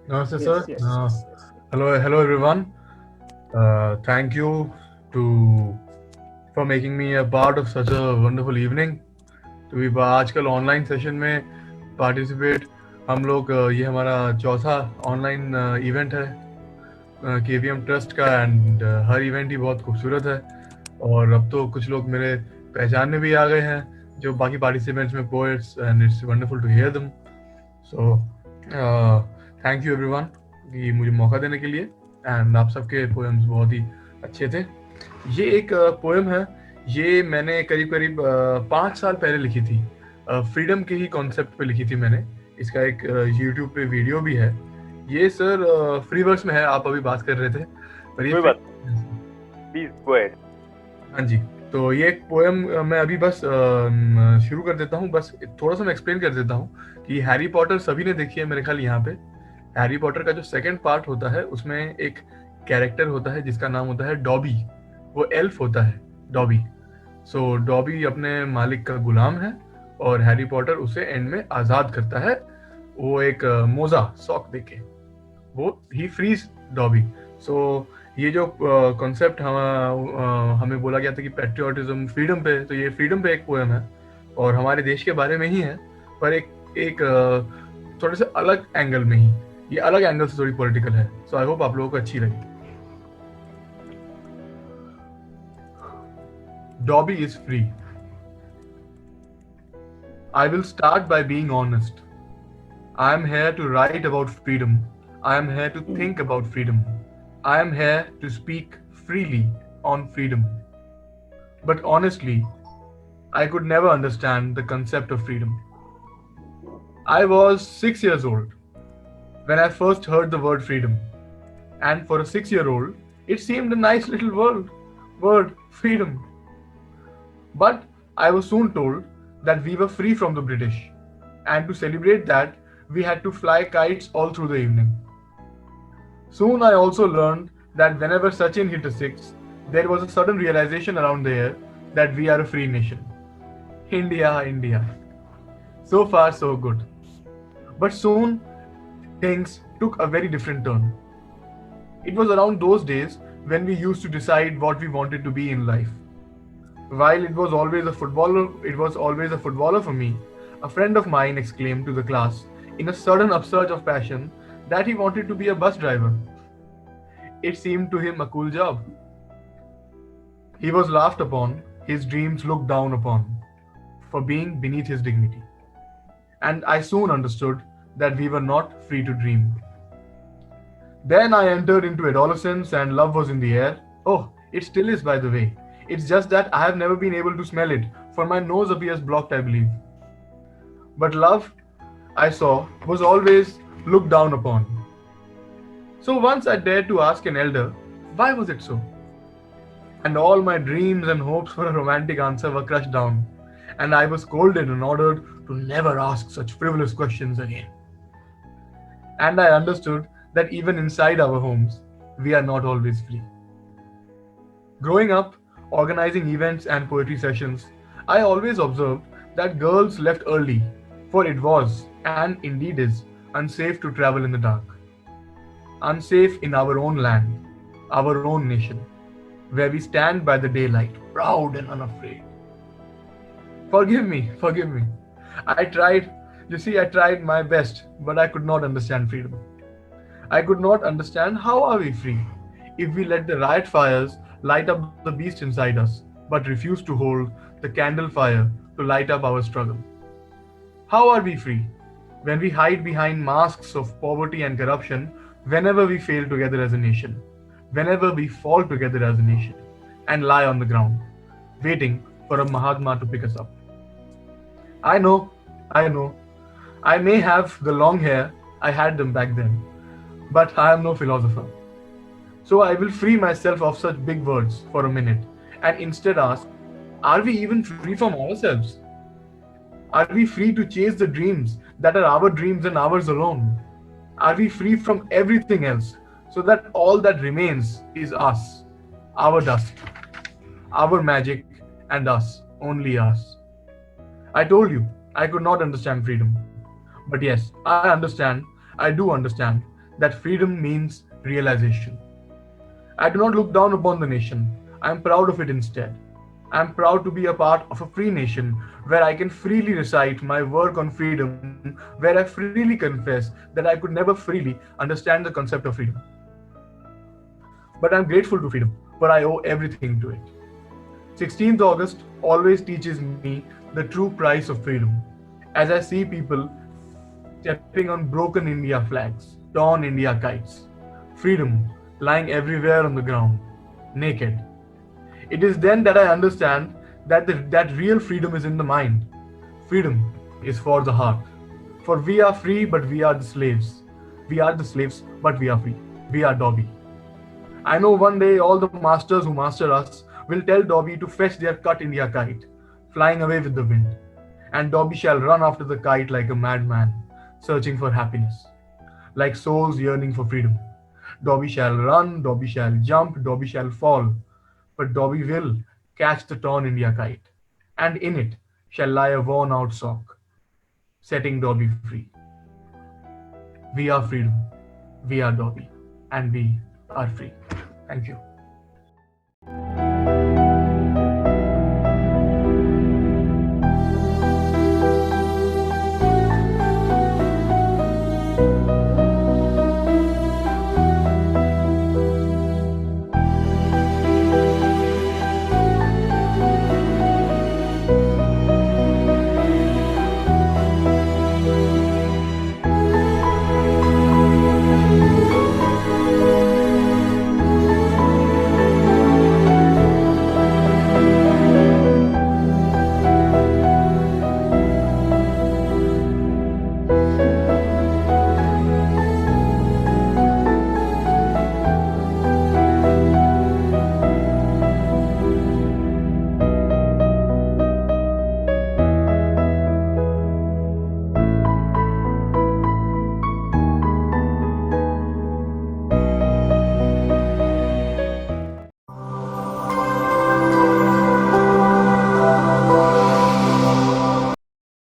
Namaste, Yes, sir. yes, yes, yes. Hello, everyone. Thank you to for making me a part of such a wonderful evening. तो भी आजकल online session में participate हम लोग ये हमारा चौथा ऑनलाइन इवेंट है केवीएम ट्रस्ट का एंड हर इवेंट ही बहुत खूबसूरत है और अब तो कुछ लोग मेरे पहचान में भी आ गए हैं जो बाकी पार्टिसिपेंट्स में poets and it's wonderful to hear them so thank you everyone कि मुझे मौका देने के लिए एंड आप सबके पोएम्स बहुत ही अच्छे थे ये एक पोएम है ये मैंने करीब करीब 5 साल पहले लिखी थी फ्रीडम के ही कॉन्सेप्ट पे लिखी थी मैंने इसका एक यूट्यूब पे वीडियो भी है ये सर फ्री वर्स में है आप अभी बात कर रहे थे पर ये कोई फ्री बात नहीं, प्लीज गो अहेड। हाँ जी तो ये एक पोएम मैं अभी बस शुरू कर देता हूँ बस थोड़ा सा मैं एक्सप्लेन कर देता हूँ कि हैरी पॉटर सभी ने देखी है मेरे ख्याल यहाँ पे हैरी पॉटर का जो सेकंड पार्ट होता है उसमें एक कैरेक्टर होता है जिसका नाम होता है डॉबी वो एल्फ होता है डॉबी सो डॉबी अपने मालिक का गुलाम है और हैरी पॉटर उसे एंड में आजाद करता है वो एक मोजा सॉक देके वो ही फ्रीज डॉबी सो ये जो कॉन्सेप्ट हमें बोला गया था कि पेट्रियोटिज्म फ्रीडम पे तो ये फ्रीडम पे एक पोएम है और हमारे देश के बारे में ही है पर एक थोड़े से अलग एंगल में ही ये अलग एंगल से थोड़ी पॉलिटिकल है सो आई होप आप लोगों को अच्छी लगी dobby is free I will start by being honest. I am here to write about freedom. I am here to think about freedom. I am here to speak freely on freedom. But honestly, I could never understand the concept of freedom. I was 6 years old when I first heard the word freedom. And for a 6 year old, it seemed a nice little word, freedom. But I was soon told that we were free from the British, and to celebrate that, we had to fly kites all through the evening. Soon I also learned that whenever Sachin hit a six, there was a sudden realization around the air that we are a free nation. India, India. So far, so good. But soon, things took a very different turn. It was around those days when we used to decide what we wanted to be in life. While it was always a footballer for me, a friend of mine exclaimed to the class in a sudden upsurge of passion that he wanted to be a bus driver. It seemed to him a cool job. He was laughed upon, his dreams looked down upon, for being beneath his dignity. And I soon understood that we were not free to dream. Then I entered into adolescence and love was in the air. Oh, it still is, by the way. It's just that I have never been able to smell it, for my nose appears blocked, I believe. But love, I saw, was always looked down upon. So once I dared to ask an elder, why was it so? And all my dreams and hopes for a romantic answer were crushed down, and I was scolded and ordered to never ask such frivolous questions again. And I understood that even inside our homes, we are not always free. Growing up, organizing events and poetry sessions, I always observed that girls left early, for it was, and indeed is, unsafe to travel in the dark. Unsafe in our own land, our own nation, where we stand by the daylight, proud and unafraid. Forgive me, forgive me. I tried, I tried my best, but I could not understand freedom. I could not understand how are we free if we let the riot fires light up the beast inside us, but refuse to hold the candle fire to light up our struggle. How are we free when we hide behind masks of poverty and corruption whenever we fail together as a nation, whenever we fall together as a nation, and lie on the ground, waiting for a Mahatma to pick us up? I know, I may have the long hair, I had them back then, but I am no philosopher. So I will free myself of such big words for a minute and instead ask, are we even free from ourselves? Are we free to chase the dreams that are our dreams and ours alone? Are we free from everything else so that all that remains is us, our dust, our magic, and us, only us? I told you I could not understand freedom. But yes, I do understand that freedom means realization. I do not look down upon the nation. I am proud of it instead. I am proud to be a part of a free nation where I can freely recite my work on freedom, where I freely confess that I could never freely understand the concept of freedom. But I am grateful to freedom, for I owe everything to it. 16th August always teaches me the true price of freedom. As I see people stepping on broken India flags, torn India kites, freedom lying everywhere on the ground, naked. It is then that I understand that real freedom is in the mind. Freedom is for the heart. For we are free, but we are the slaves. We are the slaves, but we are free. We are Dobby. I know one day all the masters who master us will tell Dobby to fetch their cut India kite, flying away with the wind. And Dobby shall run after the kite like a madman, searching for happiness, like souls yearning for freedom. Dobby shall run, Dobby shall jump, Dobby shall fall, but Dobby will catch the torn India kite, and in it shall lie a worn out sock, setting Dobby free. We are freedom, we are Dobby, and we are free. Thank you.